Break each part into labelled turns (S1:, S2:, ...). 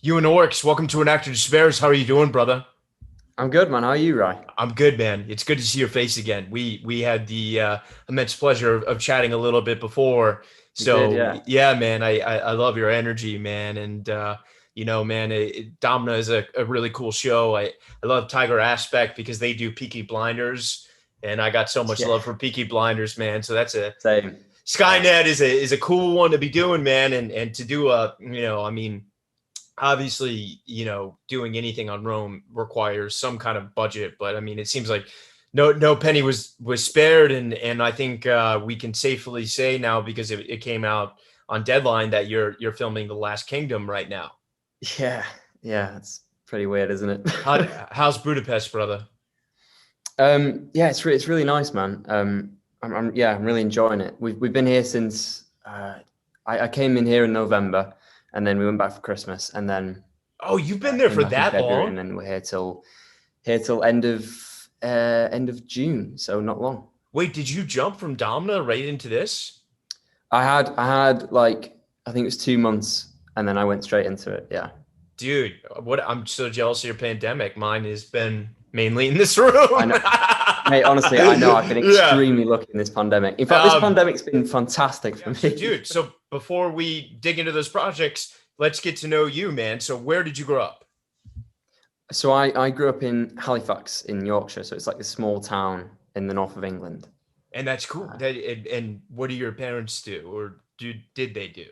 S1: Ewan Horrocks, welcome to An Actor Despairs. How are you doing, brother?
S2: I'm good, man. How are you, Ryan?
S1: I'm good, man. It's good to see your face again. We had the immense pleasure of chatting a little bit before.
S2: We did,
S1: So
S2: yeah.
S1: yeah, man, I love your energy, man. And man, Domina is a really cool show. I love Tiger Aspect because they do Peaky Blinders, and I got so much
S2: Yeah,
S1: love for Peaky Blinders, man. So that's a
S2: same. Yeah.
S1: Skynet is a cool one to be doing, man. And to do obviously, doing anything on Rome requires some kind of budget, but I mean, it seems like no penny was spared, and I think we can safely say now because it came out on deadline that you're filming The Last Kingdom right now.
S2: Yeah. Yeah. It's pretty weird, isn't it?
S1: How's Budapest, brother?
S2: Yeah, it's really nice, man. I'm really enjoying it. We've been here since I came in here in November, and then we went back for Christmas, and then
S1: Oh, you've been there
S2: came
S1: for
S2: back in
S1: that
S2: February, and
S1: long?
S2: then we're here till end of June, so not long.
S1: Wait, did you jump from Domina right into this?
S2: I had like I think it was 2 months, and then I went straight into it. Yeah.
S1: Dude, what I'm so jealous of your pandemic. Mine has been mainly in this room.
S2: I know. Mate, honestly, I know I've been
S1: Yeah.
S2: extremely lucky in this pandemic. In fact, this
S1: Um,
S2: pandemic's been fantastic for
S1: Yeah, so
S2: me.
S1: dude, so before we dig into those projects, let's get to know you, man. So where did you grow up?
S2: So I grew up in Halifax in Yorkshire, so it's like a small town in the north of England.
S1: And that's cool.
S2: Uh,
S1: And what do your parents do, or did they do?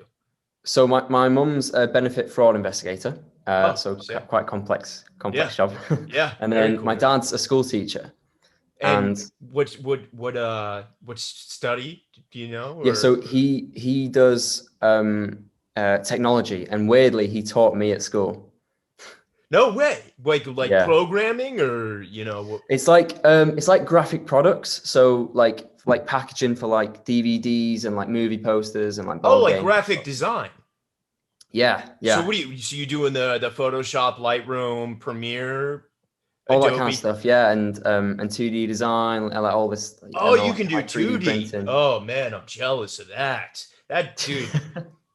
S2: so my mum's a benefit fraud investigator,
S1: Oh,
S2: so
S1: sick.
S2: quite complex
S1: Yeah,
S2: job.
S1: yeah,
S2: And
S1: very
S2: then my
S1: cool.
S2: dad's a school teacher,
S1: And
S2: and
S1: what study do you know?
S2: yeah,
S1: Or
S2: so he does technology, and weirdly, he taught me at school.
S1: no way, like
S2: Yeah.
S1: programming, or
S2: It's like graphic products. So like packaging for like DVDs and like movie posters and like
S1: oh,
S2: board
S1: like
S2: games.
S1: graphic design.
S2: Yeah,
S1: So
S2: yeah.
S1: so you doing the Photoshop, Lightroom, Premiere,
S2: All that kind of
S1: Adobe?
S2: stuff. Yeah, and 2D design and like all this
S1: Oh,
S2: and all
S1: you can do
S2: like 3D
S1: 2D.
S2: printing.
S1: Oh man, I'm jealous of that. That dude.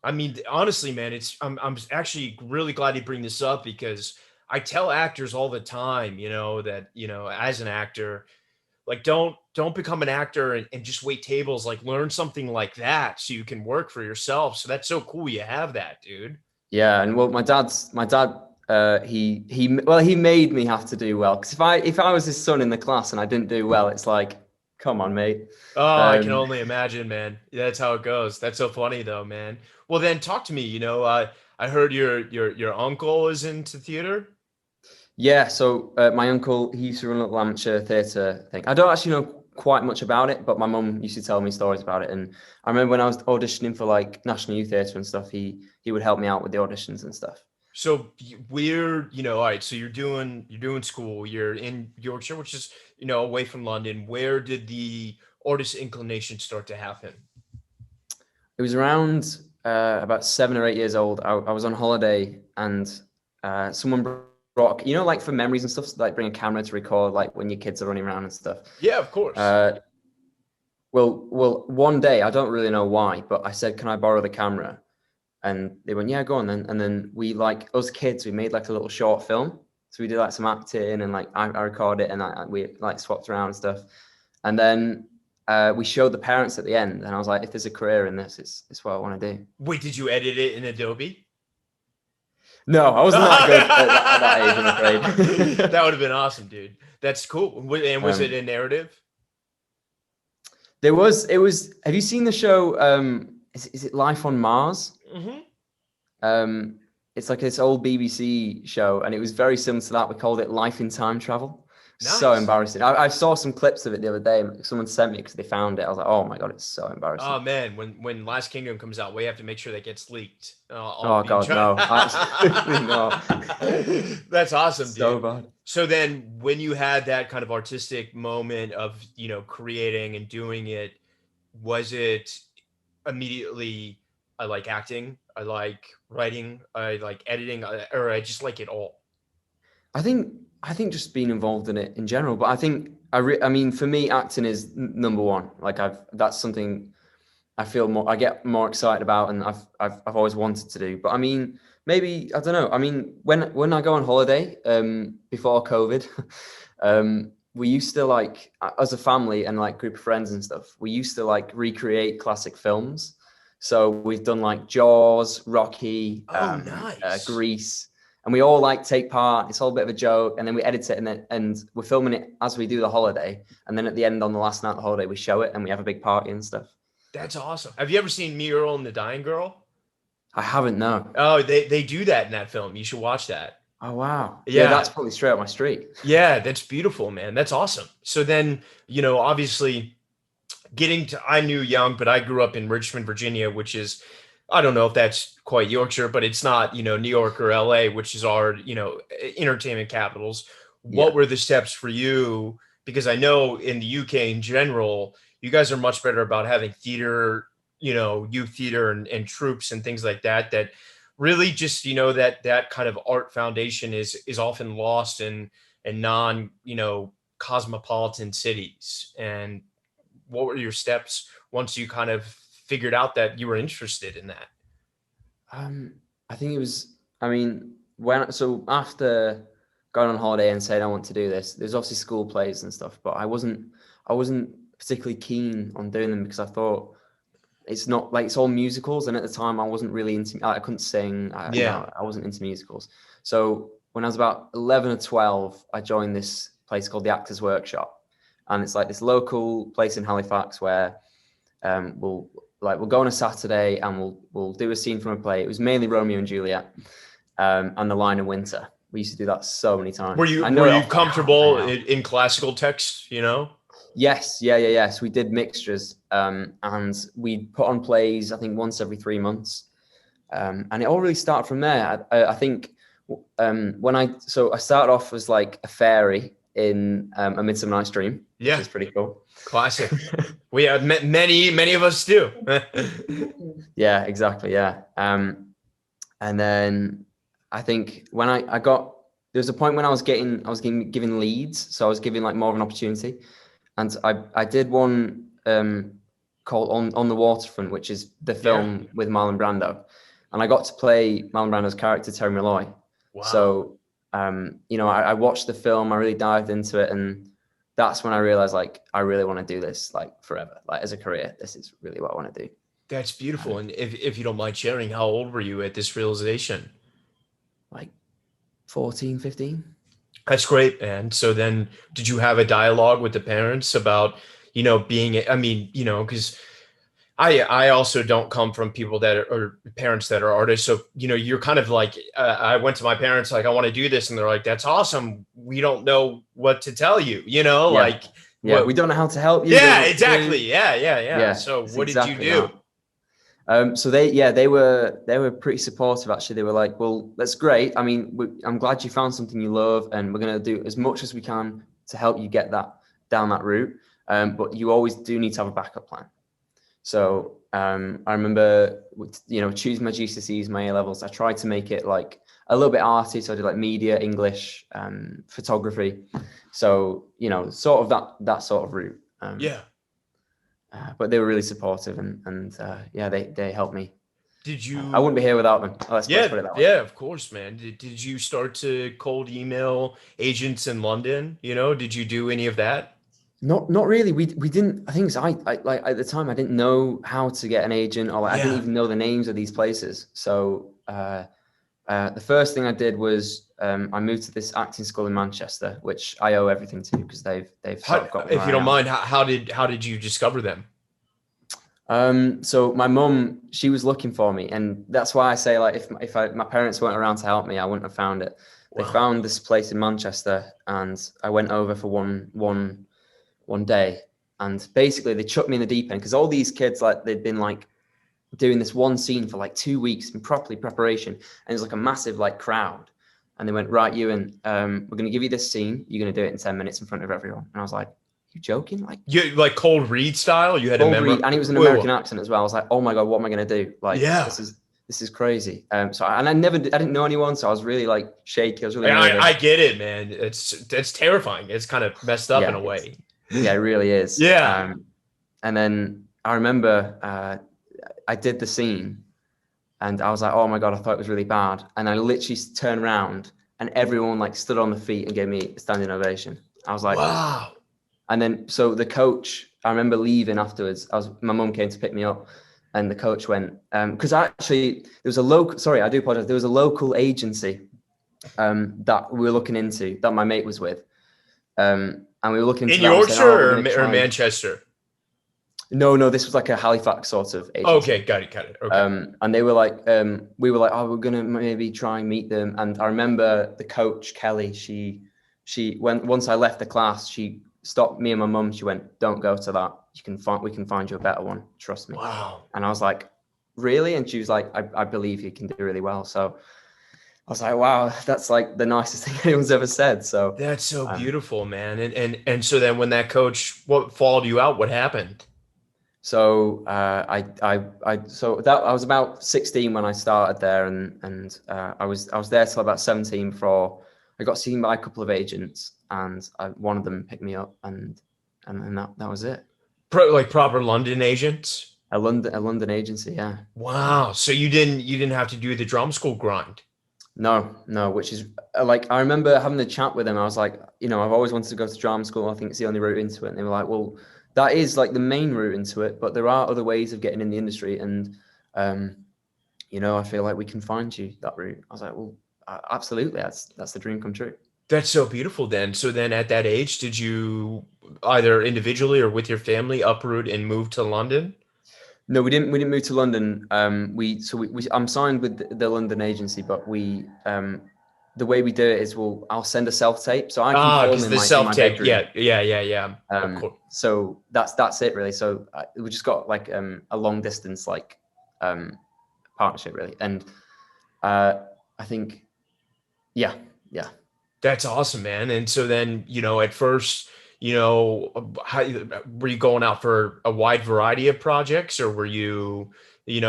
S1: I mean, honestly, man, I'm actually really glad you bring this up because I tell actors all the time, that, as an actor, like don't become an actor and just wait tables, like learn something like that so you can work for yourself. So that's so cool you have that, dude.
S2: Yeah, and well, my dad he made me have to do well because if I was his son in the class and I didn't do well, it's like, come on, mate.
S1: Oh, I can
S2: Um,
S1: only imagine, man. That's how it goes. That's so funny though, man. Well, then talk to me, I heard your uncle is into theater.
S2: Yeah, so my uncle, he used to run a little amateur theatre thing. I don't actually know quite much about it, but my mum used to tell me stories about it. And I remember when I was auditioning for like National Youth Theatre and stuff, he would help me out with the auditions and stuff.
S1: So we're, all right, so you're doing school, you're in Yorkshire, which is, away from London. Where did the artist inclination start to happen?
S2: It was around about 7 or 8 years old. I was on holiday and someone brought, like for memories and stuff, so like bring a camera to record like when your kids are running around and stuff.
S1: Yeah, of course.
S2: Uh, well, one day, I don't really know why, but I said, can I borrow the camera? And they went, yeah, go on then. And then we like us kids, we made like a little short film. So we did like some acting and like I recorded it and we like swapped around and stuff. And then we showed the parents at the end. And I was like, if there's a career in this, it's what I want to do.
S1: Wait, did you edit it in Adobe?
S2: No, I wasn't that good at that age, I'm
S1: That
S2: afraid.
S1: would have been awesome, dude. That's cool. And was it
S2: um,
S1: a narrative?
S2: have you seen the show? Is it Life on Mars?
S1: Hmm.
S2: Um, it's like this old BBC show, and it was very similar to that. We called it Life in Time Travel. So
S1: Nice.
S2: embarrassing. I saw some clips of it the other day. Someone sent me because they found it. I was like, oh my God, it's so
S1: Oh
S2: embarrassing.
S1: man, when Last Kingdom comes out, we have to make sure that gets leaked. I'll
S2: Oh
S1: be
S2: God,
S1: trying.
S2: no, absolutely not.
S1: That's awesome,
S2: So
S1: dude.
S2: bad.
S1: So then, when you had that kind of artistic moment of creating and doing it, was it immediately I like acting, I like writing, I like editing, or I just like it all?
S2: I think I think just being involved in it in general, but I think I mean for me, acting is number one. Like that's something. I get more excited about, and I've always wanted to do. But I mean, maybe I don't know. I mean, when I go on holiday, before COVID, we used to like, as a family and like group of friends and stuff, we used to like recreate classic films. So we've done like Jaws, Rocky,
S1: Oh, nice.
S2: Grease, and we all like take part. It's all a bit of a joke, and then we edit it, and we're filming it as we do the holiday, and then at the end on the last night of the holiday, we show it, and we have a big party and stuff.
S1: That's awesome. Have you ever seen Me, Earl, and the Dying Girl?
S2: I haven't, no.
S1: Oh, they do that in that film. You should watch that.
S2: Oh wow. Yeah,
S1: Yeah.
S2: that's probably straight up my street.
S1: Yeah, that's beautiful, man. That's awesome. So then, obviously I knew young, but I grew up in Richmond, Virginia, which is, I don't know if that's quite Yorkshire, but it's not, New York or LA, which is our, entertainment capitals.
S2: Yeah.
S1: What were the steps for you? Because I know in the UK in general, you guys are much better about having theater, youth theater and troops and things like that, that really just, that kind of art foundation is often lost in non, cosmopolitan cities. And what were your steps once you kind of figured out that you were interested in that?
S2: I think it was, I mean, so after going on holiday and saying I want to do this, there's obviously school plays and stuff, but I wasn't particularly keen on doing them because I thought it's not like, it's all musicals. And at the time I wasn't really I couldn't sing. I wasn't into musicals. So when I was about 11 or 12, I joined this place called the Actors Workshop. And it's like this local place in Halifax where we'll go on a Saturday and we'll do a scene from a play. It was mainly Romeo and Juliet, and The Lion in Winter. We used to do that so many times.
S1: Were you comfortable in classical text,
S2: Yes. Yeah. So we did mixtures, and we put on plays, I think once every 3 months. And it all really started from there. I think I started off as like a fairy in A Midsummer Night's Dream.
S1: Yeah.
S2: Which is pretty cool.
S1: Classic. We have many of us do.
S2: Yeah, exactly. Yeah. And then I think when there was a point when I was getting given leads. So I was given like more of an opportunity. And I did one called On the Waterfront, which is the film with Marlon Brando. And I got to play Marlon Brando's character, Terry Malloy. Wow. So, I watched the film, I really dived into it. And that's when I realized, like, I really want to do this, like, forever. Like, as a career, this is really what I want to do.
S1: That's beautiful. And if you don't mind sharing, how old were you at this realization?
S2: Like 14, 15.
S1: That's great. And so then did you have a dialogue with the parents about, because I also don't come from people that are parents that are artists. So, you're kind of like, I went to my parents, like, I want to do this. And they're like, that's awesome. We don't know what to tell you, like.
S2: Yeah, we don't know how to help you.
S1: Yeah, exactly. Yeah. So what did you do?
S2: So they were pretty supportive, actually. They were like, well, that's great. I mean, I'm glad you found something you love, and we're going to do as much as we can to help you get down that route. But you always do need to have a backup plan. So I remember, choosing my GCSEs, my A levels. I tried to make it like a little bit arty. So I did like media, English, photography. So, sort of that sort of route. But they were really supportive, and they helped me.
S1: Did you?
S2: I wouldn't be here without them. Let's put it that way.
S1: Yeah, of course, man. Did you start to cold email agents in London? Did you do any of that?
S2: Not really. We didn't. I think so. I like at the time I didn't know how to get an agent, or I didn't even know the names of these places. So the first thing I did was I moved to this acting school in Manchester, which I owe everything to because they've sort of got me.
S1: If you don't mind, how did you discover them?
S2: So my mum, she was looking for me, and that's why I say, like, if my parents weren't around to help me, I wouldn't have found it. Wow. They found this place in Manchester, and I went over for one day, and basically they chucked me in the deep end because all these kids, like, they'd been like doing this one scene for like 2 weeks in preparation, and it was like a massive like crowd, and they went, right, Ewan, we're going to give you this scene, you're going to do it in 10 minutes in front of everyone. And I was like, you joking? Like, you like cold read style? You had to remember, and it was an American accent as well. I was like, oh my god, what am I going to do? Like, this is crazy. So I didn't know anyone, so I was really like shaky. I was really I get it, man. It's terrifying. It's kind of messed up in a way. Yeah, it really is. Yeah. And then I remember I did the scene and I was like, oh my God, I thought it was really bad. And I literally turned around and everyone like stood on the feet and gave me a standing ovation. I was like,
S1: Wow.
S2: and then, so the coach, I remember leaving afterwards. My mum came to pick me up and the coach went, because actually there was a local, sorry, I do apologize. There was a local agency that we were looking into that my mate was with. And we were looking into
S1: In
S2: that and saying, oh, we're
S1: Yorkshire
S2: going to
S1: or
S2: try.
S1: Manchester?
S2: No, this was like a Halifax sort of agency.
S1: Okay, got it. Okay.
S2: And they were like, we were like, oh, we're going to maybe try and meet them. And I remember the coach, Kelly, she once I left the class, she stopped me and my mum. She went, don't go to that. We can find you a better one. Trust me.
S1: Wow.
S2: And I was like, really? And she was like, I believe you can do really well. So I was like, wow, that's like the nicest thing anyone's ever said. So
S1: That's so beautiful, man. And so then when that coach followed you out, what happened?
S2: So I was about 16 when I started there, and I was there till about 17 before I got seen by a couple of agents, and one of them picked me up, and that was it.
S1: Like proper London agents?
S2: A London agency, yeah.
S1: Wow. So you didn't have to do the drum school grind.
S2: No, which is like, I remember having the chat with them. I was like, I've always wanted to go to drama school. I think it's the only route into it. And they were like, well, that is like the main route into it, but there are other ways of getting in the industry. And, I feel like we can find you that route. I was like, well, absolutely. That's the dream come true.
S1: That's so beautiful then. So then at that age, did you either individually or with your family uproot and move to London?
S2: No, we didn't move to London. I'm signed with the London agency, but the way we do it is I'll send a self-tape, so I can film
S1: because the self-tape. Yeah. Of course.
S2: So that's it really. So we just got like a long distance partnership really, and I think yeah.
S1: That's awesome, man. And so then, at first, how were you going out for a wide variety of projects, or were you,
S2: it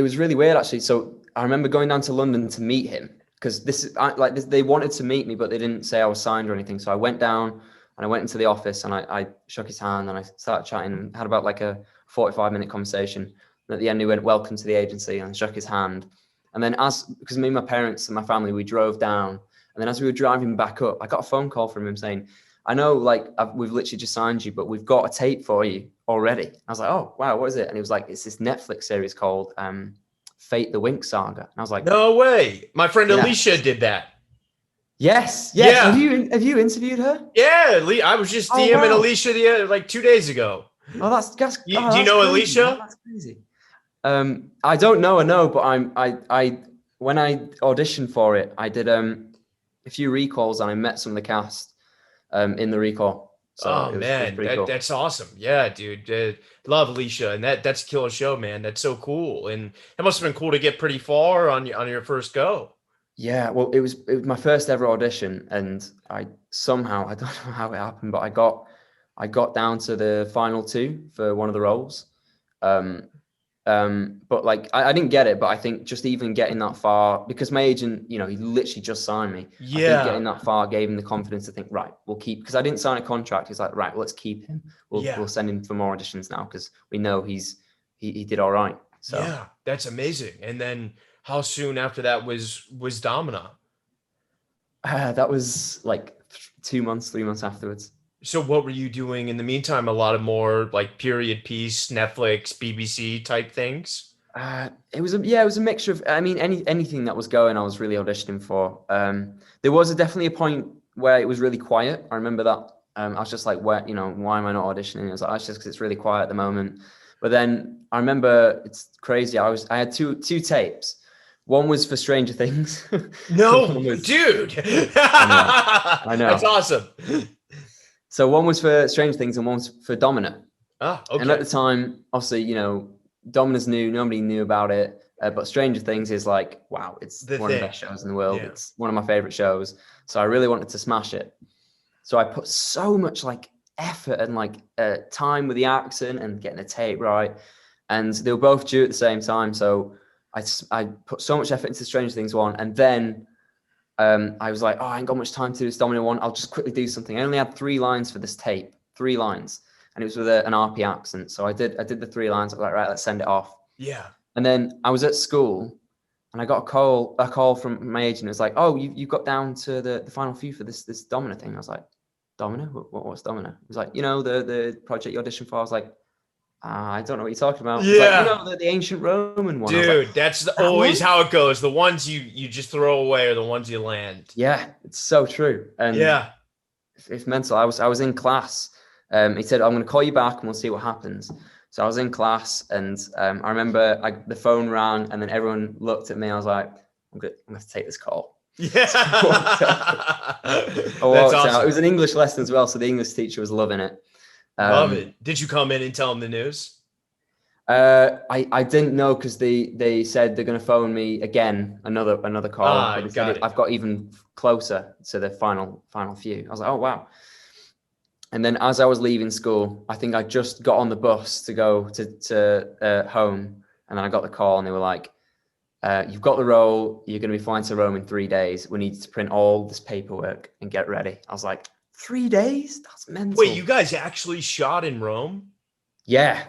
S2: was really weird actually. So I remember going down to London to meet him because they wanted to meet me, but they didn't say I was signed or anything. So I went down and I went into the office and I shook his hand and I started chatting and had about like a 45-minute conversation. And at the end, he went, welcome to the agency, and shook his hand. And then because me and my parents and my family, we drove down. And then as we were driving back up, I got a phone call from him saying, I know we've literally just signed you, but we've got a tape for you already. I was like, oh, wow, what is it? And he was like, it's this Netflix series called Fate the Wink Saga. And I was like,
S1: no way. My friend Alicia did that.
S2: Yes.
S1: Yeah.
S2: Have you interviewed her?
S1: Yeah. I was just DMing Alicia like 2 days ago.
S2: Oh, that's
S1: do you know
S2: crazy.
S1: Alicia?
S2: That's crazy. I don't know her, no, but I when I auditioned for it, I did a few recalls and I met some of the cast in the recall. So
S1: man,
S2: cool.
S1: That's awesome. Yeah, dude. Love Alicia, and that's a killer show, man. That's so cool. And it must have been cool to get pretty far on your first go.
S2: Yeah, well, it was my first ever audition, and I don't know how it happened, but I got down to the final 2 for one of the roles. But like I didn't get it, but I think just even getting that far, because my agent, he literally just signed me.
S1: Yeah.
S2: I think getting that far gave him the confidence to think, right, we'll keep, because I didn't sign a contract. He's like, right, well, let's keep him. We'll send him for more auditions now because we know he did all right. So
S1: yeah, that's amazing. And then how soon after that was Domina?
S2: That was like 3 months afterwards.
S1: So what were you doing in the meantime? A lot of more like period piece, Netflix, BBC type things?
S2: It was a mixture of, I mean, anything that was going, I was really auditioning for. There was definitely a point where it was really quiet. I remember that. I was just like, why am I not auditioning? I was like, that's just because it's really quiet at the moment. But then I remember, it's crazy. I had two tapes. One was for Stranger Things.
S1: No, dude.
S2: I know.
S1: That's awesome.
S2: So one was for Stranger Things and one was for Domina.
S1: Ah, okay.
S2: And at the time, obviously, Domina's new, nobody knew about it. But Stranger Things is like, wow, it's one of the best shows in the world. Yeah. It's one of my favorite shows. So I really wanted to smash it. So I put so much like effort and like time with the accent and getting the tape right. And they were both due at the same time. So I put so much effort into Stranger Things 1. And then I was like, I ain't got much time to do this Domina 1. I'll just quickly do something. I only had 3 lines for this tape, 3 lines. and it was with an RP accent. So I did the 3 lines. I was like, right, let's send it off.
S1: Yeah.
S2: And then I was at school, and I got a call from my agent. It was like, oh, you got down to the final few for this Domina thing. I was like, Domina? What's Domina? It was like, the project you auditioned for. I was like, I don't know what you're talking about. It's like, the ancient Roman one.
S1: Dude,
S2: I was like,
S1: that's
S2: that
S1: always
S2: one?
S1: how it goes. The ones you just throw away are the ones you land.
S2: Yeah, it's so true. And
S1: yeah.
S2: it's mental. I was in class. He said, I'm going to call you back and we'll see what happens. So I was in class, and I remember the phone rang, and then everyone looked at me. I was like, I'm going to take this call.
S1: Yeah.
S2: So I walked out. It was an English lesson as well, so the English teacher was loving it.
S1: Love it. Did you come in and tell them the news?
S2: I didn't know, because they said they're going to phone me again, another call. I've got even closer to the final few. I was like, oh wow. And then as I was leaving school, I think I just got on the bus to go to home, and then I got the call, and they were like, you've got the role, you're going to be flying to Rome in 3 days. We need to print all this paperwork and get ready. I was like, 3 days? That's mental.
S1: Wait, you guys actually shot in Rome?
S2: Yeah.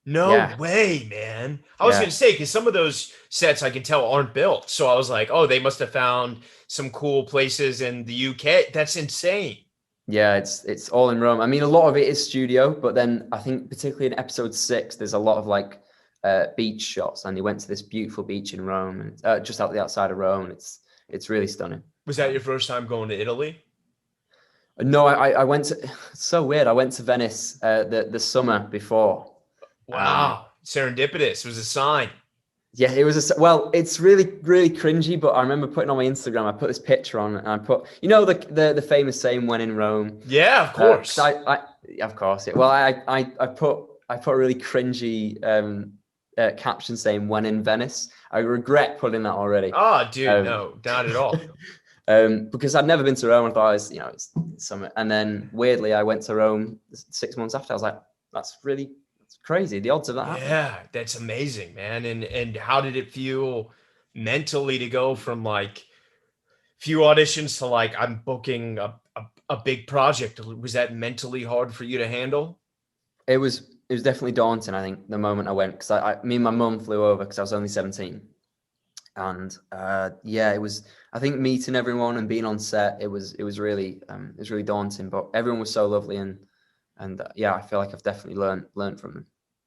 S1: No way, man. I was going to say, because some of those sets I can tell aren't built. So I was like, oh, they must have found some cool places in the UK. That's insane.
S2: Yeah, it's all in Rome. I mean, a lot of it is studio, but then I think particularly in episode 6, there's a lot of like beach shots, and they went to this beautiful beach in Rome, and just out the outside of Rome. And it's really stunning.
S1: Was that your first time going to Italy?
S2: No, I went to. It's so weird. I went to Venice the summer before.
S1: Wow, serendipitous. It was a sign.
S2: Yeah, it was well, it's really, really cringy, but I remember putting on my Instagram, I put this picture on, and I put, the famous saying, when in Rome.
S1: Yeah, of course.
S2: Of course. Yeah. Well, I put a really cringy caption saying, when in Venice. I regret putting that already.
S1: Oh, dude, no, not at all.
S2: Because I'd never been to Rome. I thought it's summer. And then weirdly, I went to Rome 6 months after. I was like, that's crazy. The odds of that happening.
S1: Yeah, that's amazing, man. And how did it feel mentally to go from like few auditions to like, I'm booking a big project? Was that mentally hard for you to handle?
S2: It was definitely daunting, I think, the moment I went, because me and my mum flew over because I was only 17. And it was, I think, meeting everyone and being on set, it was really daunting, but everyone was so lovely, and I feel like I've definitely learned from them.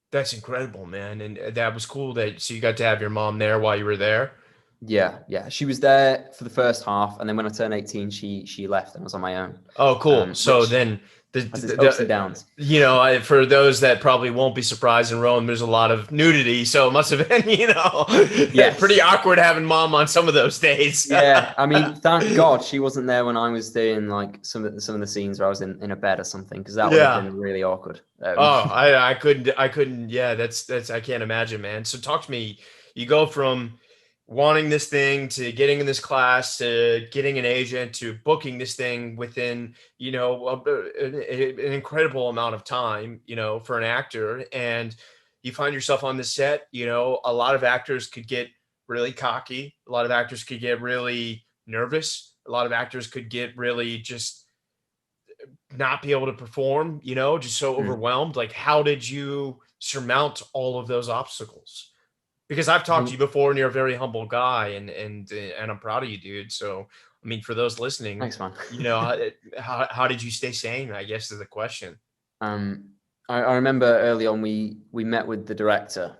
S1: That's incredible, man. And that was cool so you got to have your mom there while you were there.
S2: Yeah. She was there for the first half, and then when I turned 18, she left and I was on my own.
S1: Oh, cool. So then
S2: the ups and downs.
S1: For those that probably won't be surprised, in Rome, there's a lot of nudity. So it must have been, pretty awkward having mom on some of those days.
S2: Yeah. I mean, thank God she wasn't there when I was doing like some of the scenes where I was in a bed or something, because that would have been really awkward.
S1: I couldn't. Yeah, that's, I can't imagine, man. So talk to me. You go from wanting this thing to getting in this class to getting an agent to booking this thing within, an incredible amount of time, for an actor. And you find yourself on the set. A lot of actors could get really cocky. A lot of actors could get really nervous. A lot of actors could get really just not be able to perform, just so overwhelmed. Like, how did you surmount all of those obstacles? Because I've talked to you before, and you're a very humble guy, and I'm proud of you, dude. So, I mean, for those listening,
S2: thanks, man.
S1: How did you stay sane, I guess, is the question.
S2: I remember early on, we met with the director.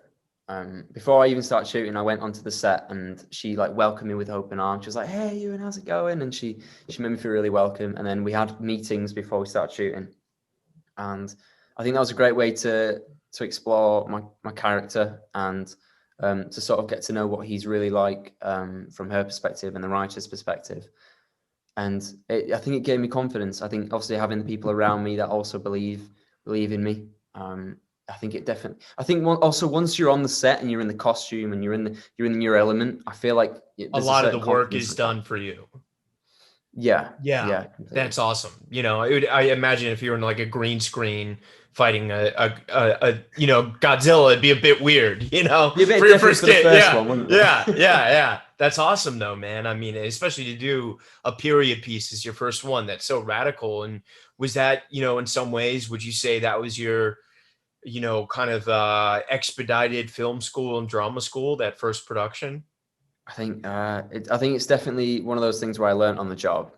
S2: Before I even started shooting, I went onto the set, and she like welcomed me with open arms. She was like, "Hey, Ewan, how's it going?" And she made me feel really welcome. And then we had meetings before we started shooting, and I think that was a great way to explore my character, and to sort of get to know what he's really like from her perspective and the writer's perspective. And I think it gave me confidence. I think obviously having the people around me that also believe in me. I think it definitely. I think also once you're on the set and you're in the costume and you're in your element, I feel like
S1: a lot of the work is done for you.
S2: Yeah,
S1: Yeah,
S2: yeah, completely.
S1: that's awesome. I imagine if you were in like a green screen fighting a Godzilla, it'd be a bit weird,
S2: Be a
S1: for
S2: bit
S1: your
S2: different
S1: first
S2: for the
S1: kid.
S2: first
S1: Yeah,
S2: one, wouldn't
S1: yeah,
S2: it?
S1: yeah, yeah. That's awesome though, man. I mean, especially to do a period piece as your first one, that's so radical. And was that, in some ways, would you say that was your, kind of expedited film school and drama school, that first production?
S2: I think it's definitely one of those things where I learned on the job.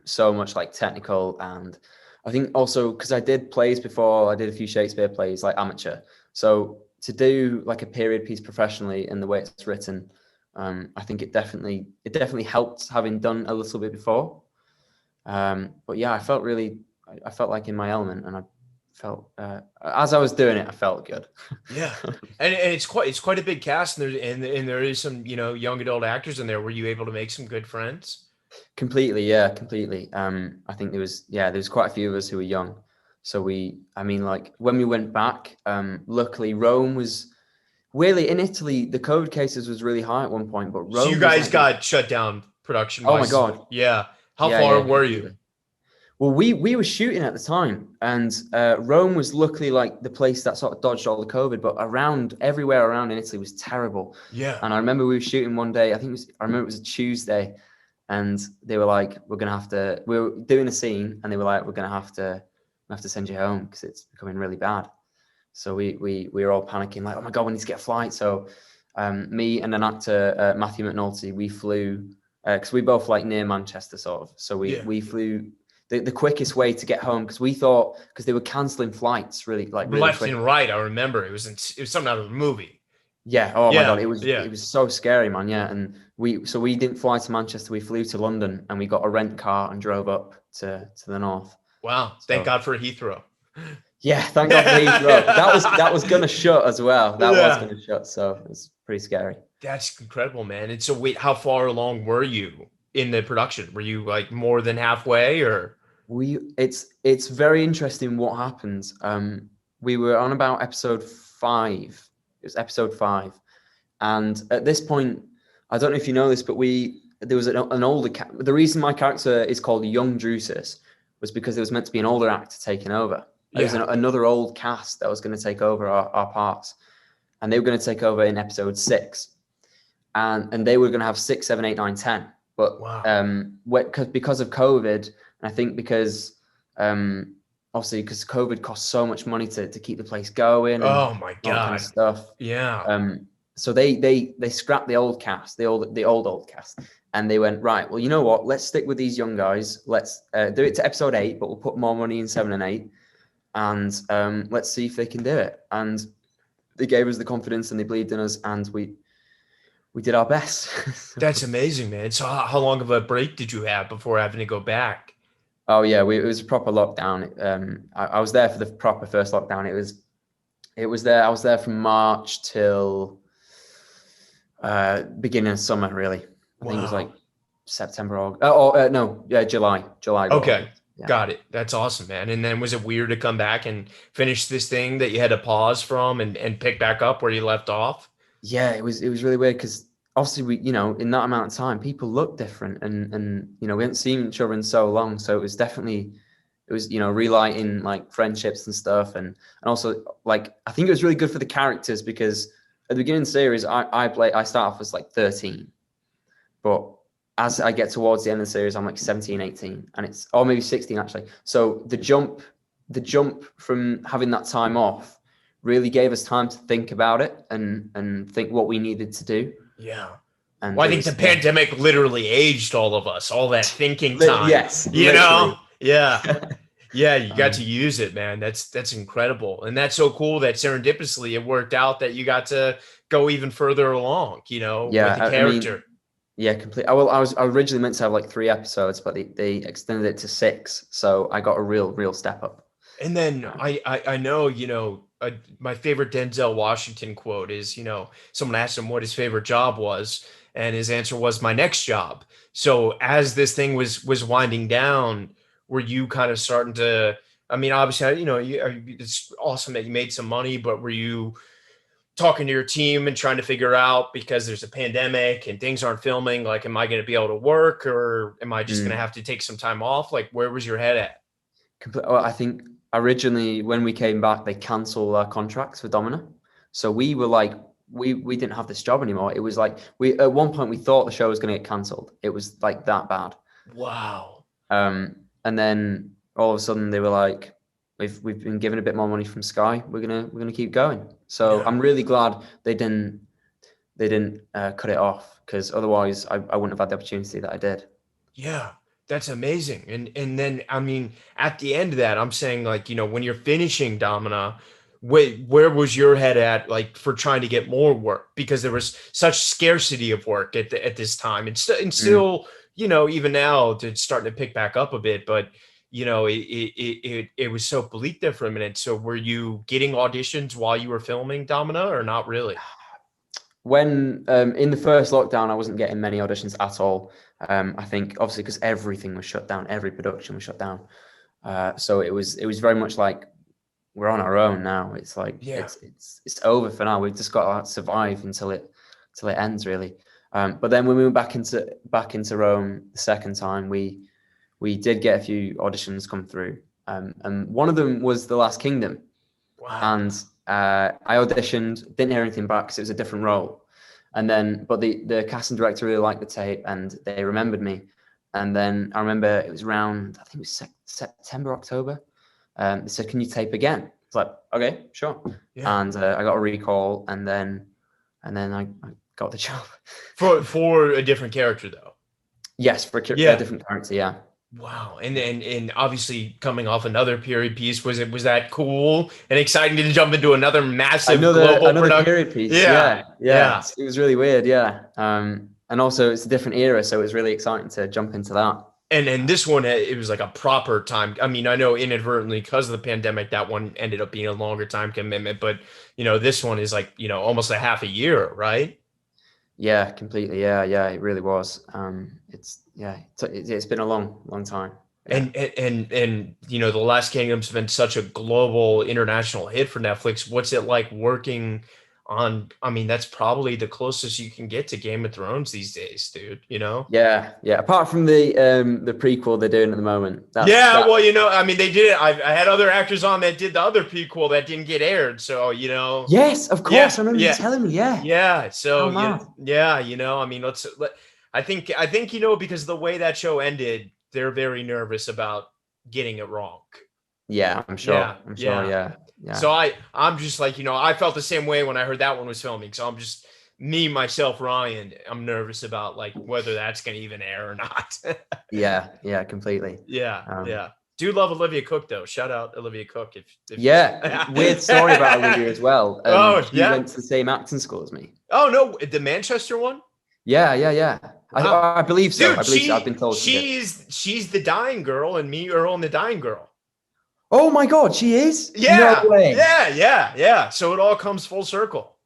S2: So much like technical, and I think also because I did plays before, I did a few Shakespeare plays like amateur. So to do like a period piece professionally in the way it's written, I think it definitely helped having done a little bit before. But yeah, I felt like in my element, and I felt as I was doing it, I felt good.
S1: Yeah. And it's quite a big cast, and there is some, young adult actors in there. Were you able to make some good friends?
S2: Completely, yeah, completely. I think there was quite a few of us who were young. So I mean, like when we went back, luckily Rome was weirdly in Italy, the COVID cases was really high at one point, but
S1: So you
S2: Rome was
S1: guys
S2: like the,
S1: got shut down production
S2: oh my
S1: wise.
S2: God.
S1: Yeah. How
S2: Yeah,
S1: far
S2: yeah,
S1: were you?
S2: completely. Well, we were shooting at the time, and Rome was luckily like the place that sort of dodged all the COVID, but everywhere around in Italy was terrible.
S1: Yeah.
S2: And I remember we were shooting one day. I remember it was a Tuesday, and they were like, We were doing a scene, and they were like, we have to send you home because it's becoming really bad. So we were all panicking, like, oh my God, we need to get a flight. So me and an actor, Matthew McNulty, we flew because we both like near Manchester, sort of. So we
S1: Yeah.
S2: we flew the quickest way to get home because we thought because they were canceling flights really
S1: Left
S2: quick.
S1: and right. I remember it was something out of a movie.
S2: Yeah. Oh my God,
S1: Yeah.
S2: it was
S1: Yeah.
S2: it was so scary, man. Yeah. And we didn't fly to Manchester. We flew to London and we got a rent car and drove up to the north.
S1: Wow. Thank
S2: So
S1: God for Heathrow.
S2: yeah, thank God for Heathrow. That was gonna shut as well. That was
S1: Yeah.
S2: gonna shut. So it was pretty scary.
S1: That's incredible, man. And so wait, how far along were you in the production? Were you like more than halfway or?
S2: It's very interesting what happens. We were on about episode 5. It was episode 5, and at this point, I don't know if you know this, but there was an older the reason my character is called Young Drusus was because there was meant to be an older actor taking over. There was
S1: Yeah.
S2: another old cast that was going to take over our parts, and they were going to take over in episode 6, and they were going to have 6, 7, 8, 9, 10. But
S1: Wow.
S2: because of COVID, and I think because obviously because COVID costs so much money to keep the place going and
S1: Oh my
S2: all that kind of
S1: God.
S2: stuff.
S1: Yeah.
S2: So they scrapped the old cast, the old cast, and they went, right, well, you know what? Let's stick with these young guys. Let's do it to episode 8, but we'll put more money in 7 and 8, and let's see if they can do it. And they gave us the confidence and they believed in us, and we did our best.
S1: That's amazing, man. So how long of a break did you have before having to go back?
S2: Oh yeah, it was a proper lockdown. I was there for the proper first lockdown. It was there. I was there from March till beginning of summer. Really, I think it was like
S1: Wow.
S2: September or no, yeah, July or
S1: Okay.
S2: August. Yeah.
S1: Got it. That's awesome, man. And then was it weird to come back and finish this thing that you had to pause from and pick back up where you left off?
S2: Yeah, it was really weird because obviously in that amount of time, people look different, and we hadn't seen each other in so long, so it was relighting like friendships and stuff, and also like I think it was really good for the characters because at the beginning of the series, I start off as like 13, but as I get towards the end of the series, I'm like 17, 18, and or maybe 16 actually. So the jump from having that time off really gave us time to think about it and think what we needed to do.
S1: Yeah.
S2: And
S1: Well, I
S2: it
S1: think the
S2: was, yeah,
S1: pandemic literally aged all of us, all that thinking time,
S2: yes,
S1: you know?
S2: literally.
S1: Yeah. Yeah, you got to
S2: um,
S1: use it, man. That's incredible. And that's so cool that serendipitously it worked out that you got to go even further along, with
S2: yeah,
S1: the
S2: I mean,
S1: character.
S2: yeah, completely. Well, I was originally meant to have like 3 episodes, but they extended it to 6, so I got a real step up.
S1: And then
S2: Um,
S1: I know, my favorite Denzel Washington quote is, someone asked him what his favorite job was, and his answer was my next job. So as this thing was winding down, were you kind of starting to, I mean, obviously, it's awesome that you made some money, but were you talking to your team and trying to figure out, because there's a pandemic and things aren't filming, like, am I going to be able to work, or am I just going to have to take some time off? Like, where was your head at?
S2: Well, I think originally when we came back, they cancelled our contracts for Domina. So we were like, we didn't have this job anymore. It was like we at one point we thought the show was going to get cancelled. It was like that bad.
S1: Wow.
S2: And then all of a sudden they were like, we've been given a bit more money from Sky. We're gonna keep going. So I'm really glad they didn't cut it off, because otherwise I wouldn't have had the opportunity that I did.
S1: Yeah, that's amazing. And then, I mean, at the end of that, I'm saying, like, when you're finishing Domina, where was your head at, like, for trying to get more work, because there was such scarcity of work at this time, and still, even now it's starting to pick back up a bit, but it was so bleak there for a minute. So were you getting auditions while you were filming Domina, or not really?
S2: When in the first lockdown, I wasn't getting many auditions at all. I think obviously because everything was shut down, every production was shut down. So it was very much like we're on our own now. It's like it's over for now. We've just got to survive until it ends, really. But then when we went back into Rome the second time, we did get a few auditions come through, and one of them was The Last Kingdom.
S1: Wow.
S2: And I auditioned, didn't hear anything back because it was a different role. And then, but the casting director really liked the tape and they remembered me. And then I remember it was around, I think it was September, October. They said, "Can you tape again?" It's like, okay, sure. Yeah. And I got a recall, and then I got the job.
S1: For a different character, though.
S2: Yes, for a different character, yeah.
S1: Wow. And obviously coming off another period piece, was that cool and exciting to jump into another massive global production?
S2: Period piece? Yeah. It was really weird, yeah. And also it's a different era, so it was really exciting to jump into that.
S1: And this one, it was like a proper time. I mean, I know inadvertently because of the pandemic, that one ended up being a longer time commitment, but this one is like, almost a half a year, right?
S2: Yeah, completely. Yeah, it really was. It's been a long time.
S1: Yeah. And The Last Kingdom's been such a global international hit for Netflix. What's it like working on? I mean, that's probably the closest you can get to Game of Thrones these days, dude.
S2: Yeah. Apart from the prequel they're doing at the moment.
S1: Well, I mean, they did it. I had other actors on that did the other prequel that didn't get aired. So
S2: Yes, of course. I remember you telling me.
S1: Yeah. So I mean, I think because of the way that show ended, they're very nervous about getting it wrong.
S2: Yeah, I'm sure. Yeah.
S1: So I'm just like, I felt the same way when I heard that one was filming. So I'm just myself, Ryan, I'm nervous about like whether that's going to even air or not.
S2: Yeah, completely.
S1: Yeah. Do love Olivia Cook though. Shout out Olivia Cook. If
S2: weird story about Olivia as well. She went to the same acting school as me.
S1: Oh no, the Manchester one?
S2: Yeah.
S1: Wow.
S2: I believe so.
S1: Dude,
S2: I believe so. I've been told
S1: she's the dying girl, and me, Earl, and the dying girl.
S2: Oh my God, she is?
S1: Yeah. No way. Yeah. So it all comes full circle.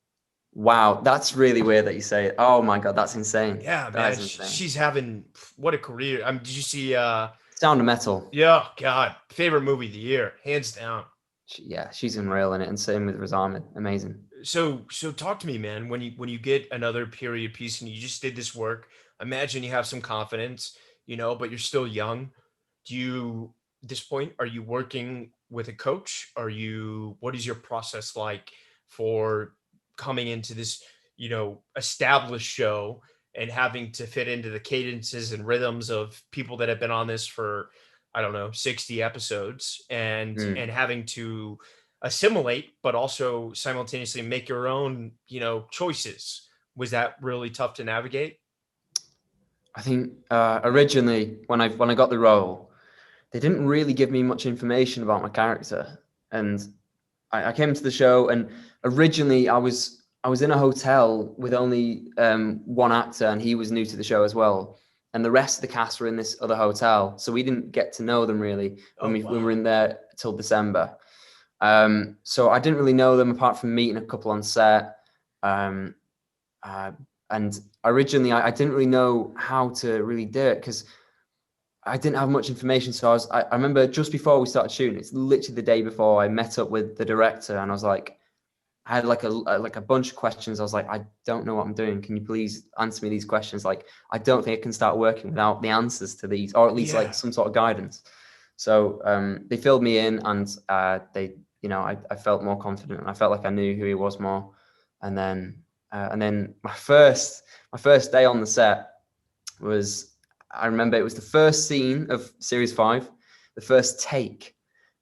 S2: Wow, that's really weird that you say it. Oh my God, that's insane.
S1: Yeah, man. She's having what a career. I mean, did you see
S2: Sound of Metal?
S1: Yeah, God, favorite movie of the year, hands down.
S2: She's unreal in it, and same with Riz Ahmed. Amazing.
S1: So talk to me, man. When you get another period piece and you just did this work, imagine you have some confidence, but you're still young. At this point, are you working with a coach? What is your process like for coming into this, established show and having to fit into the cadences and rhythms of people that have been on this for, I don't know, 60 episodes and having to assimilate, but also simultaneously make your own, choices? Was that really tough to navigate?
S2: I think originally when I got the role, they didn't really give me much information about my character, and I came to the show, and originally I was in a hotel with only one actor, and he was new to the show as well, and the rest of the cast were in this other hotel, so we didn't get to know them really when we were in there till December. So I didn't really know them apart from meeting a couple on set. And originally I didn't really know how to really do it because I didn't have much information. So I remember just before we started shooting, it's literally the day before, I met up with the director and I was like, I had like a bunch of questions. I was like, I don't know what I'm doing. Can you please answer me these questions? Like, I don't think I can start working without the answers to these, or at least like some sort of guidance. So they filled me in, and they, I felt more confident, and I felt like I knew who he was more. And then my first day on the set was, I remember it was the first scene of series 5, the first take,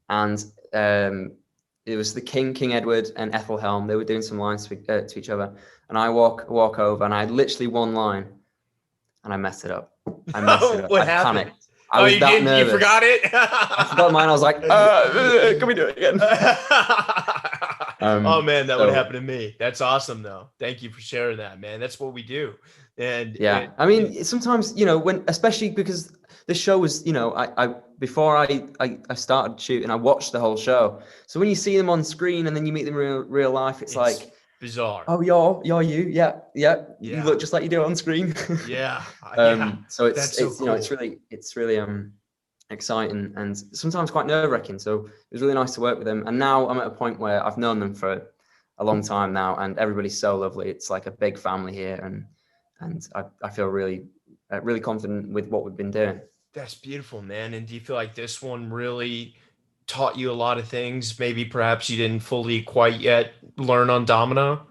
S2: and it was the King Edward and Ethelhelm. They were doing some lines to each other, and I walk over, and I had literally one line, and I messed it up.
S1: What happened?
S2: Panicked. I was that nervous.
S1: You forgot it?
S2: I forgot mine. I was like, can we do it again?
S1: Oh man, that would happen to me. That's awesome though. Thank you for sharing that, man. That's what we do. And
S2: yeah, I mean, sometimes, when, especially because the show was, before I started shooting, I watched the whole show. So when you see them on screen and then you meet them in real life, it's like
S1: bizarre.
S2: Oh, you're you. Yeah. You look just like you do on screen.
S1: Yeah.
S2: So it's cool. It's really exciting and sometimes quite nerve-wracking. So it was really nice to work with them. And now I'm at a point where I've known them for a long time now, and everybody's so lovely. It's like a big family here, and I feel really confident with what we've been doing.
S1: That's beautiful, man. And do you feel like this one really taught you a lot of things maybe perhaps you didn't fully quite yet learn on Domina?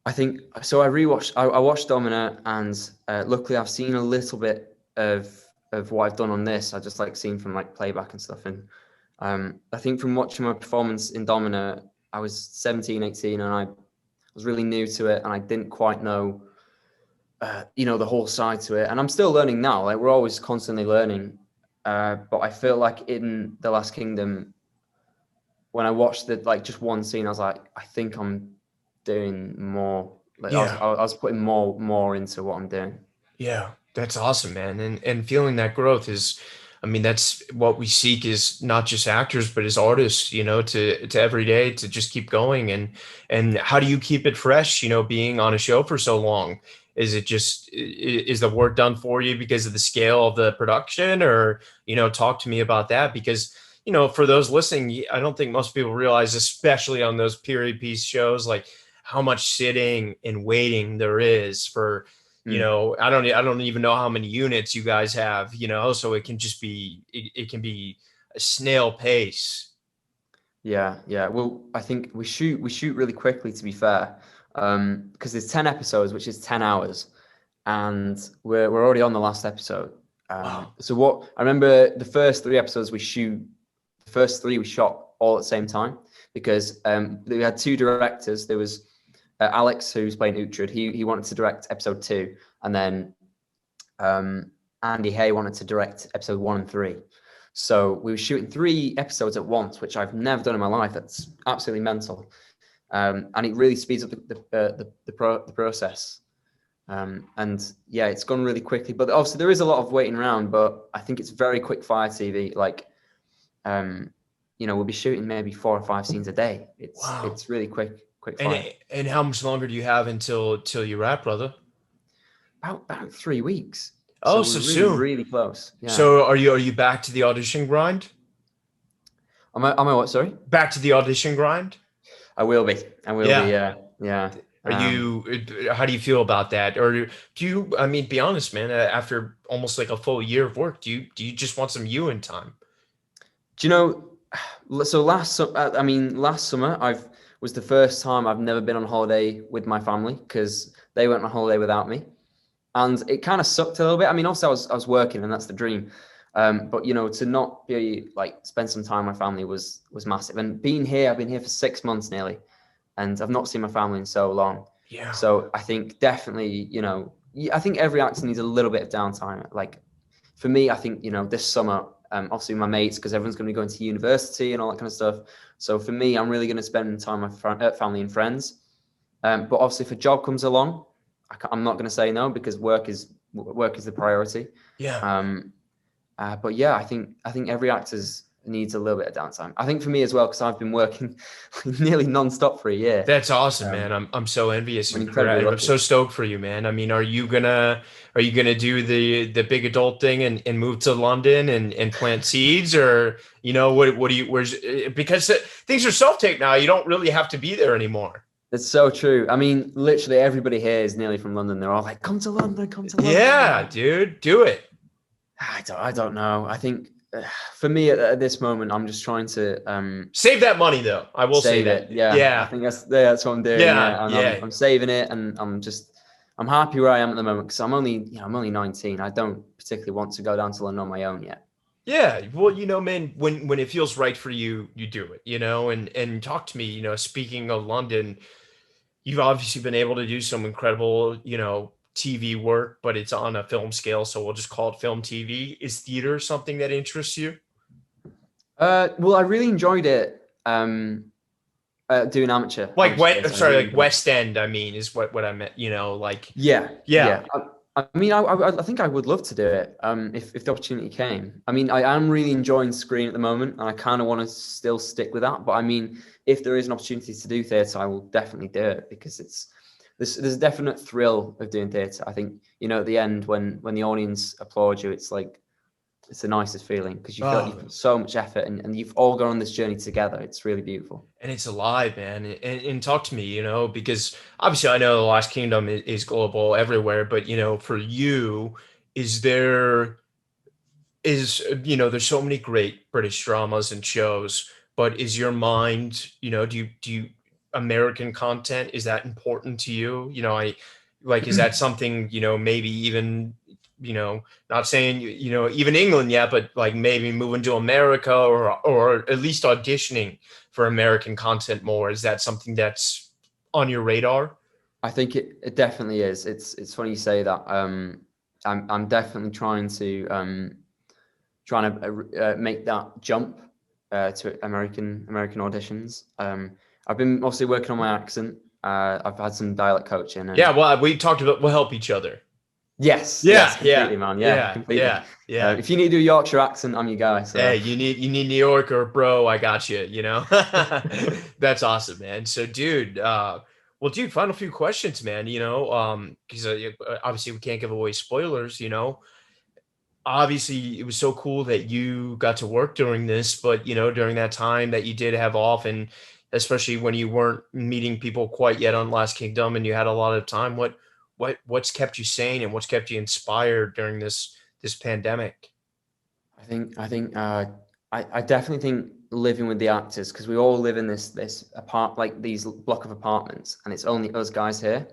S2: I think so. I watched Domina, and luckily I've seen a little bit of what I've done on this. I just like seeing from like playback and stuff. And I think from watching my performance in Domina, I was 17, 18, and I was really new to it, and I didn't quite know the whole side to it. And I'm still learning now. Like, we're always constantly learning. But I feel like in The Last Kingdom, when I watched just one scene, I was like, I think I'm doing more. Like, I was putting more into what I'm doing.
S1: Yeah, that's awesome, man. And feeling that growth is, I mean, that's what we seek, is not just actors, but as artists, to every day to just keep going. And how do you keep it fresh, being on a show for so long? Is the work done for you because of the scale of the production, or, talk to me about that? Because, for those listening, I don't think most people realize, especially on those period piece shows, like how much sitting and waiting there is for, I don't even know how many units you guys have, so it can just be, it can be a snail pace.
S2: Yeah. Well, I think we shoot really quickly, to be fair. Because there's 10 episodes, which is 10 hours, and we're already on the last episode.
S1: Wow.
S2: So what I remember, the first 3 episodes we shot all at the same time, because we had 2 directors. There was Alex, who's playing Uhtred. He wanted to direct episode 2, and then Andy Hay wanted to direct episode 1 and 3. So we were shooting 3 episodes at once, which I've never done in my life. That's absolutely mental. And it really speeds up the process. And yeah, it's gone really quickly. But obviously there is a lot of waiting around, but I think it's very quick fire TV. Like, we'll be shooting maybe 4 or 5 scenes a day. It's really quick fire.
S1: And how much longer do you have until you wrap, brother?
S2: About 3 weeks.
S1: So
S2: really,
S1: soon.
S2: Really close. Yeah.
S1: So are you back to the audition grind?
S2: Am I what? Sorry?
S1: Back to the audition grind?
S2: I will be. Yeah.
S1: How do you feel about that? Or do you, I mean, be honest, man, after almost like a full year of work, do you just want some Ewan time?
S2: Do you know, so last summer, was the first time I've never been on holiday with my family, because they went on holiday without me. And it kind of sucked a little bit. I mean, also I was working, and that's the dream. But to not be spend some time with my family was massive. And I've been here for 6 months nearly, and I've not seen my family in so long.
S1: Yeah.
S2: So I think definitely, I think every actor needs a little bit of downtime. Like for me, I think, this summer, obviously my mates, because everyone's going to be going to university and all that kind of stuff. So for me, I'm really going to spend time with family and friends. But obviously if a job comes along, I'm not going to say no, because work is the priority.
S1: Yeah.
S2: But yeah, I think every actor needs a little bit of downtime. I think for me as well, because I've been working nearly non-stop for a year.
S1: That's awesome, man. I'm so envious.
S2: I'm
S1: so stoked for you, man. I mean, are you gonna do the big adult thing and move to London and plant seeds, or what do you, because things are self-tape now, you don't really have to be there anymore.
S2: It's so true. I mean, literally everybody here is nearly from London. They're all like, "Come to London, come to
S1: Yeah,
S2: London."
S1: dude, do it.
S2: I don't know. I think for me at this moment, I'm just trying to
S1: Save that money though. I will say
S2: save
S1: that.
S2: it. Yeah, I
S1: Yeah,
S2: think that's what I'm doing.
S1: yeah,
S2: Yeah, and
S1: yeah.
S2: I'm saving it, and I'm happy where I am at the moment because I'm only 19. I don't particularly want to go down to London on my own yet.
S1: Yeah, well, man, when it feels right for you, you do it, and talk to me, speaking of London, you've obviously been able to do some incredible, TV work, but it's on a film scale, so we'll just call it film TV. Is theater something that interests you?
S2: Well, I really enjoyed it. Doing amateur theatre. I really
S1: Like
S2: enjoyed it.
S1: West End, I mean, is what I meant, like,
S2: Yeah,
S1: yeah,
S2: yeah. I mean, I think I would love to do it. If the opportunity came. I mean, I am really enjoying screen at the moment, and I kind of want to still stick with that. But I mean, if there is an opportunity to do theatre, I will definitely do it because there's a definite thrill of doing theatre. I think at the end when the audience applaud you, it's the nicest feeling because you feel like
S1: oh,
S2: you've put so much effort and you've all gone on this journey together. It's really beautiful.
S1: and it's alive, man. And talk to me, because obviously I know the Last Kingdom is global everywhere, but for you, is there there's so many great British dramas and shows, but is your mind, do you American content, is that important to you? I like, is that something, maybe even, not saying, even England yet, but like maybe moving to America, or at least auditioning for American content more. Is that something that's on your radar?
S2: I think it definitely is. It's funny you say that. I'm definitely trying to make that jump to American auditions. I've been mostly working on my accent. I've had some dialect coaching
S1: Yeah,
S2: and
S1: well, we talked about, we'll help each other.
S2: yes,
S1: Yeah, yeah,
S2: completely, man. Yeah,
S1: yeah,
S2: completely.
S1: yeah, yeah.
S2: If you need to do a Yorkshire accent, I'm your guy. So
S1: Hey, you need New Yorker, bro. I got you. That's awesome, man. So, dude, well, dude, final few questions, man. Because obviously we can't give away spoilers. Obviously it was so cool that you got to work during this, but during that time that you did have off, and especially when you weren't meeting people quite yet on Last Kingdom, and you had a lot of time, what's kept you sane and what's kept you inspired during this pandemic?
S2: I definitely think living with the actors because we all live in this like these block of apartments, and it's only us guys here.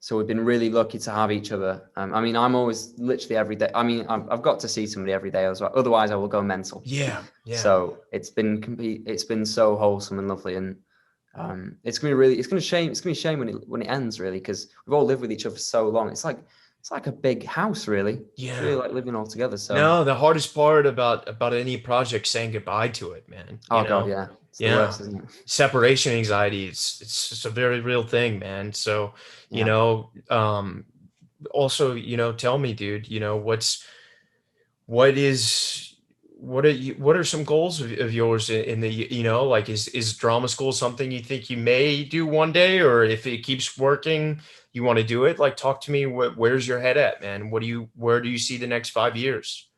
S2: So we've been really lucky to have each other. I mean, I'm always literally every day. I mean, I've got to see somebody every day as well. Otherwise, I will go mental.
S1: Yeah, yeah.
S2: So it's been complete. It's been so wholesome and lovely, and it's gonna be really. It's gonna shame. It's gonna be a shame when it ends, really, because we've all lived with each other for so long. It's like a big house, really. It's really
S1: Yeah.
S2: like living all together. So,
S1: No, the hardest part about any project, saying goodbye to it, man.
S2: oh god, yeah, it's the
S1: Yeah.
S2: worst, isn't it?
S1: Separation anxiety, it's just a very real thing, man. So,
S2: Yeah.
S1: also, tell me, dude, what is what are some goals of yours in the, like, is drama school something you think you may do one day, or if it keeps working, you want to do it? Like, talk to me. Where's your head at, man? Where do you see the next 5 years?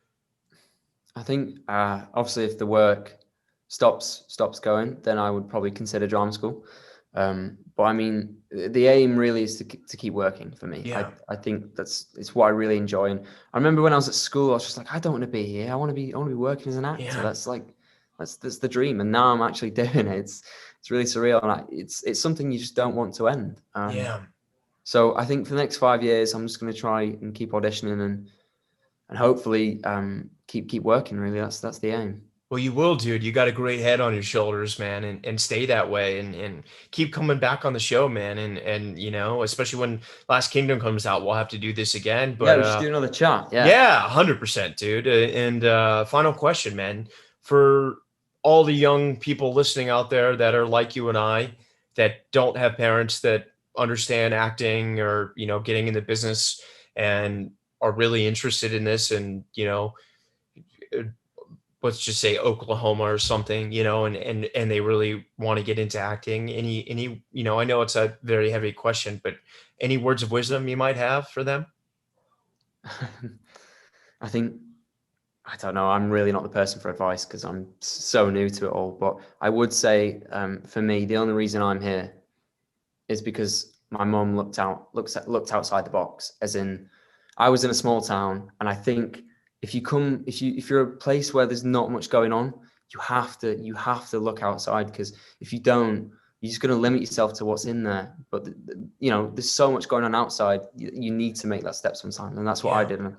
S2: I think obviously if the work stops going, then I would probably consider drama school. But I mean, the aim really is to keep working for me.
S1: Yeah.
S2: I think it's what I really enjoy. And I remember when I was at school, I was just like, I don't want to be here. I want to be working as an actor.
S1: Yeah.
S2: That's the dream. And now I'm actually doing it. It's really surreal, and it's something you just don't want to end.
S1: Yeah.
S2: So I think for the next 5 years, I'm just going to try and keep auditioning and hopefully keep working. Really, that's the aim.
S1: Well, you will, dude. You got a great head on your shoulders, man, and stay that way, and keep coming back on the show, man. And especially when Last Kingdom comes out, we'll have to do this again.
S2: Yeah,
S1: But
S2: we should do another chat. Yeah.
S1: yeah, 100%, dude. And final question, man, for all the young people listening out there that are like you and I, that don't have parents that understand acting, or getting in the business, and are really interested in this, and uh, let's just say Oklahoma or something, and they really want to get into acting. Any, I know it's a very heavy question, but any words of wisdom you might have for them?
S2: I think I don't know. I'm really not the person for advice because I'm so new to it all. But I would say, for me, the only reason I'm here is because my mum looked outside the box. As in, I was in a small town, and I think if you're a place where there's not much going on, you have to look outside, because if you don't, you're just going to limit yourself to what's in there. But there's so much going on outside. You need to make that step sometimes, and that's what I did. And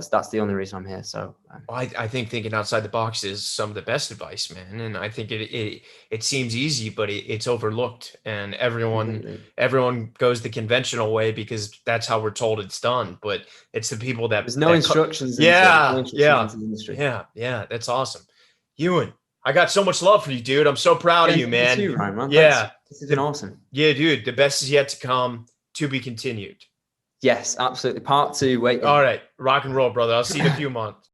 S2: that's the only reason I'm here. So
S1: I think thinking outside the box is some of the best advice, man. And I think it seems easy, but it's overlooked, and everyone goes the conventional way because that's how we're told it's done. But it's the people
S2: there's no instructions. Into the industry.
S1: Yeah. That's awesome, Ewan. I got so much love for you, dude. I'm so proud of you, man.
S2: You too, Ryan, man.
S1: Yeah,
S2: this has been awesome.
S1: Yeah, dude. The best is yet to come. To be continued.
S2: Yes, absolutely. Part 2. Waiting.
S1: All right. Rock and roll, brother. I'll see you in a few months.